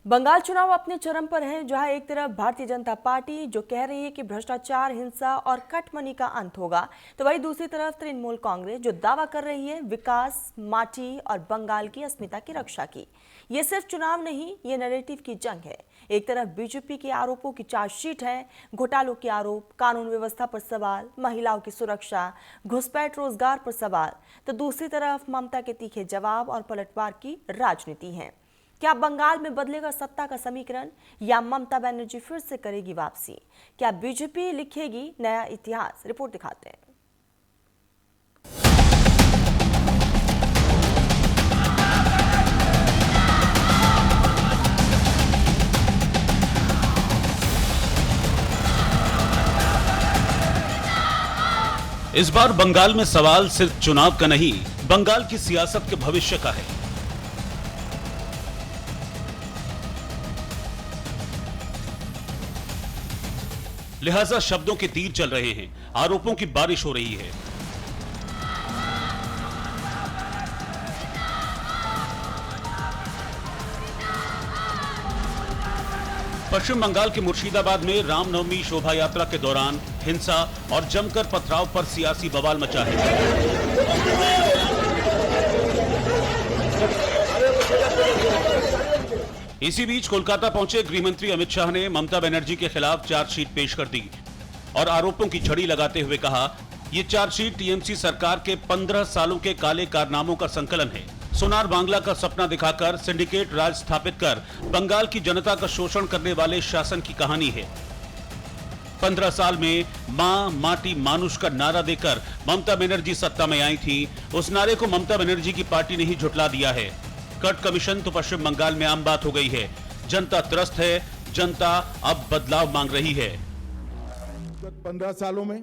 बंगाल चुनाव अपने चरम पर है, जहां एक तरफ भारतीय जनता पार्टी जो कह रही है कि भ्रष्टाचार, हिंसा और कटमनी का अंत होगा, तो वहीं दूसरी तरफ तृणमूल कांग्रेस जो दावा कर रही है विकास, माटी और बंगाल की अस्मिता की रक्षा की। ये सिर्फ चुनाव नहीं, ये नैरेटिव की जंग है। एक तरफ बीजेपी के आरोपों की चार्जशीट है, घोटालों के आरोप, कानून व्यवस्था पर सवाल, महिलाओं की सुरक्षा, घुसपैठ, रोजगार पर सवाल, तो दूसरी तरफ ममता के तीखे जवाब और पलटवार की राजनीति है। क्या बंगाल में बदलेगा सत्ता का समीकरण या ममता बनर्जी फिर से करेगी वापसी? क्या बीजेपी लिखेगी नया इतिहास? रिपोर्ट दिखाते हैं। इस बार बंगाल में सवाल सिर्फ चुनाव का नहीं, बंगाल की सियासत के भविष्य का है। लिहाजा शब्दों के तीर चल रहे हैं, आरोपों की बारिश हो रही है। पश्चिम बंगाल के मुर्शिदाबाद में रामनवमी शोभा यात्रा के दौरान हिंसा और जमकर पथराव पर सियासी बवाल मचा है। इसी बीच कोलकाता पहुंचे गृह मंत्री अमित शाह ने ममता बनर्जी के खिलाफ चार्जशीट पेश कर दी और आरोपों की झड़ी लगाते हुए कहा, ये चार्जशीट टीएमसी सरकार के 15 सालों के काले कारनामों का संकलन है। सोनार बांग्ला का सपना दिखाकर सिंडिकेट राज स्थापित कर बंगाल की जनता का शोषण करने वाले शासन की कहानी है। 15 साल में मां माटी मानुष का नारा देकर ममता बनर्जी सत्ता में आई थी। उस नारे को ममता बनर्जी की पार्टी ने ही झुठला दिया है। कट कमीशन तो पश्चिम बंगाल में आम बात हो गई है। जनता त्रस्त है, जनता अब बदलाव मांग रही है। 15 सालों में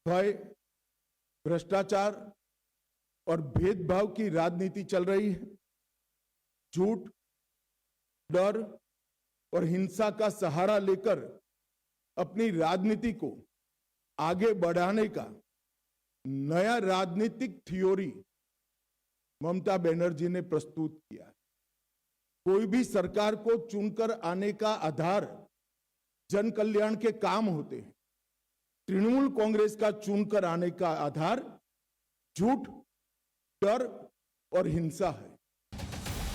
भय, भ्रष्टाचार और भेदभाव की राजनीति चल रही है। झूठ, डर और हिंसा का सहारा लेकर अपनी राजनीति को आगे बढ़ाने का नया राजनीतिक थ्योरी ममता बनर्जी ने प्रस्तुत किया। कोई भी सरकार को चुनकर आने का आधार जन कल्याण के काम होते हैं। तृणमूल कांग्रेस का चुनकर आने का आधार झूठ, डर और हिंसा है।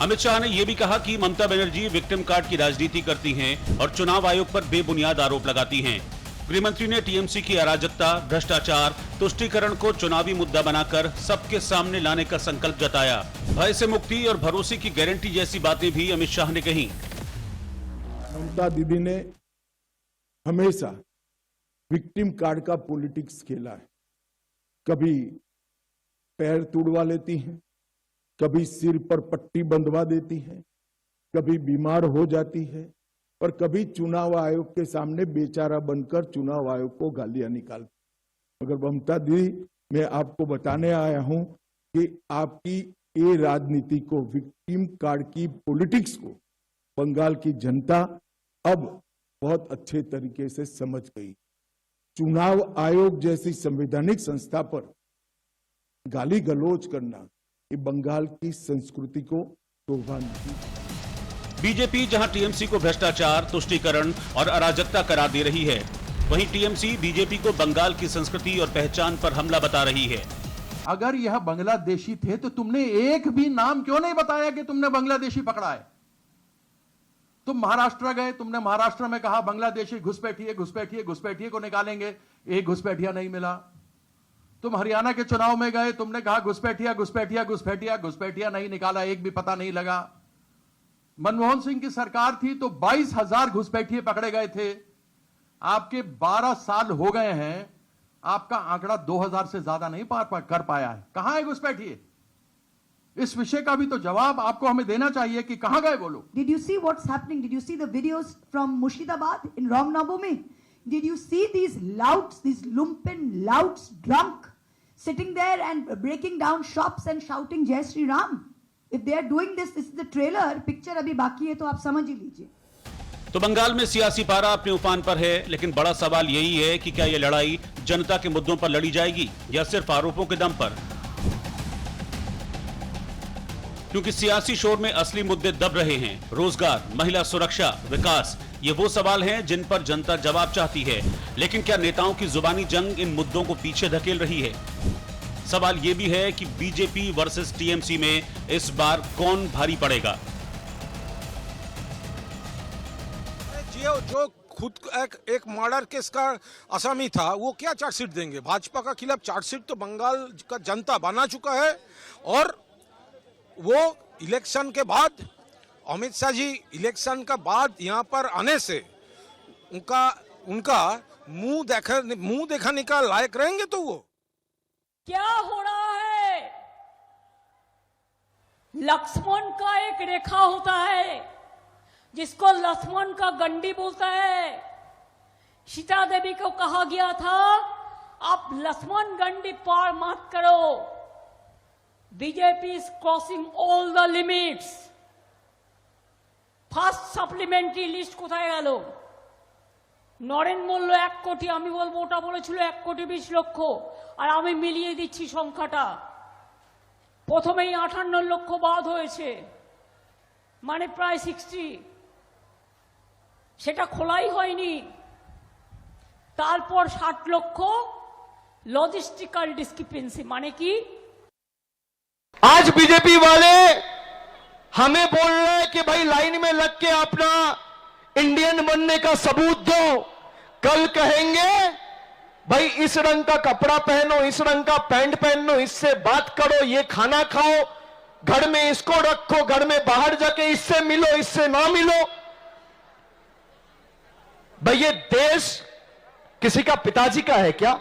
अमित शाह ने यह भी कहा कि ममता बनर्जी विक्टिम कार्ड की राजनीति करती हैं और चुनाव आयोग पर बेबुनियाद आरोप लगाती हैं। गृहमंत्री ने टीएमसी की अराजकता, भ्रष्टाचार, तुष्टीकरण को चुनावी मुद्दा बनाकर सबके सामने लाने का संकल्प जताया। भय से मुक्ति और भरोसे की गारंटी जैसी बातें भी अमित शाह ने कही। ममता दीदी ने हमेशा विक्टिम कार्ड का पॉलिटिक्स खेला है। कभी पैर तुड़वा लेती हैं, कभी सिर पर पट्टी बंधवा देती हैं, कभी बीमार हो जाती है और कभी चुनाव आयोग के सामने बेचारा बनकर चुनाव आयोग को गालियां निकालती। मगर ममता दीदी, मैं आपको बताने आया हूं कि आपकी ये राजनीति को, विक्टिम कार्ड की पॉलिटिक्स को बंगाल की जनता अब बहुत अच्छे तरीके से समझ गई। चुनाव आयोग जैसी संवैधानिक संस्था पर गाली गलौज करना ये बंगाल की संस्कृति को शोभा नहीं। बीजेपी जहां टीएमसी को भ्रष्टाचार, तुष्टीकरण और अराजकता करार दे रही है, वहीं टीएमसी बीजेपी को बंगाल की संस्कृति और पहचान पर हमला बता रही है। अगर यह बांग्लादेशी थे तो तुमने एक भी नाम क्यों नहीं बताया कि तुमने बांग्लादेशी पकड़ा है? तुम महाराष्ट्र गए, तुमने महाराष्ट्र में कहा बांग्लादेशी घुसपैठिए घुसपैठिए घुसपैठिए को निकालेंगे, एक घुसपैठिया नहीं मिला। तुम हरियाणा के चुनाव में गए, तुमने कहा घुसपैठिया घुसपैठिया घुसपैठिया घुसपैठिया नहीं निकाला, एक भी पता नहीं लगा। मनमोहन सिंह की सरकार थी तो 22,000 घुसपैठिए पकड़े गए थे। आपके 12 साल हो गए हैं, आपका आंकड़ा 2,000 से ज्यादा नहीं पार कर पाया है। कहां है घुसपैठिए? इस विषय का भी तो जवाब आपको हमें देना चाहिए कि कहां गए वो लोग। Did you see what's happening? Did you see the videos from Murshidabad in Ram Navami? Did you see these louts, these lumpen louts, drunk, sitting there and breaking down shops and shouting Jai Shri Ram? If they are doing this is the trailer. Picture अभी बाकी है तो आप समझ ही लीजिए। तो बंगाल में सियासी पारा अपने उफान पर है, लेकिन बड़ा सवाल यही है कि क्या यह लड़ाई जनता के मुद्दों पर लड़ी जाएगी या सिर्फ आरोपों के दम पर। क्योंकि सियासी शोर में असली मुद्दे दब रहे हैं। रोजगार, महिला सुरक्षा, विकास, ये वो सवाल हैं जिन पर जनता जवाब चाहती है। लेकिन क्या नेताओं की जुबानी जंग इन मुद्दों को पीछे धकेल रही है? सवाल ये भी है कि बीजेपी वर्सेस टीएमसी में इस बार कौन भारी पड़ेगा? जो खुद एक मर्डर केस का आसामी था, वो क्या चार्जशीट देंगे? भाजपा का खिलाफ चार्जशीट तो बंगाल का जनता बना चुका है। और वो इलेक्शन के बाद, अमित शाह जी इलेक्शन का बाद यहाँ पर आने से उनका मुंह दिखाने का लायक रहेंगे? तो वो क्या हो रहा है? लक्ष्मण का एक रेखा होता है जिसको लक्ष्मण का गंडी बोलता है। सीता देवी को कहा गया था आप लक्ष्मण गंडी पार मत करो। BJP is crossing all the limits. First supplementary list কোথায় গেল? নরেন বলল 1 কোটি, আমি বলবো ওটা বলেছিল 1,20,00,000, আর আমি মিলিয়ে দিচ্ছি সংখ্যাটা। প্রথমেই 58 লক্ষ বাদ হয়েছে, মানে প্রায় 60। সেটা খোলাই হয়নি। তারপর 60 লক্ষ লজিস্টিক্যাল ডিসক্রিপেন্সি, মানে কি? आज बीजेपी वाले हमें बोल रहे हैं कि भाई लाइन में लग के अपना इंडियन बनने का सबूत दो। कल कहेंगे भाई इस रंग का कपड़ा पहनो, इस रंग का पैंट पहनो, इससे बात करो, ये खाना खाओ, घर में इसको रखो, घर में बाहर जाके इससे मिलो, इससे ना मिलो। भाई ये देश किसी का पिताजी का है क्या?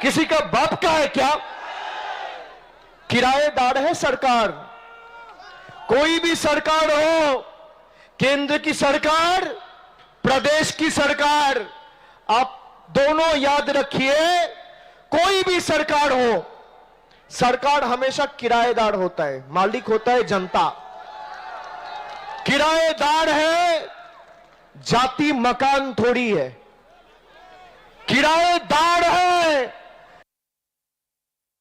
किसी का बाप का है क्या? किराएदार है सरकार। कोई भी सरकार हो, केंद्र की सरकार, प्रदेश की सरकार, आप दोनों याद रखिए, कोई भी सरकार हो, सरकार हमेशा किराएदार होता है, मालिक होता है जनता। किराएदार है, जाति मकान थोड़ी है। किराएदार है,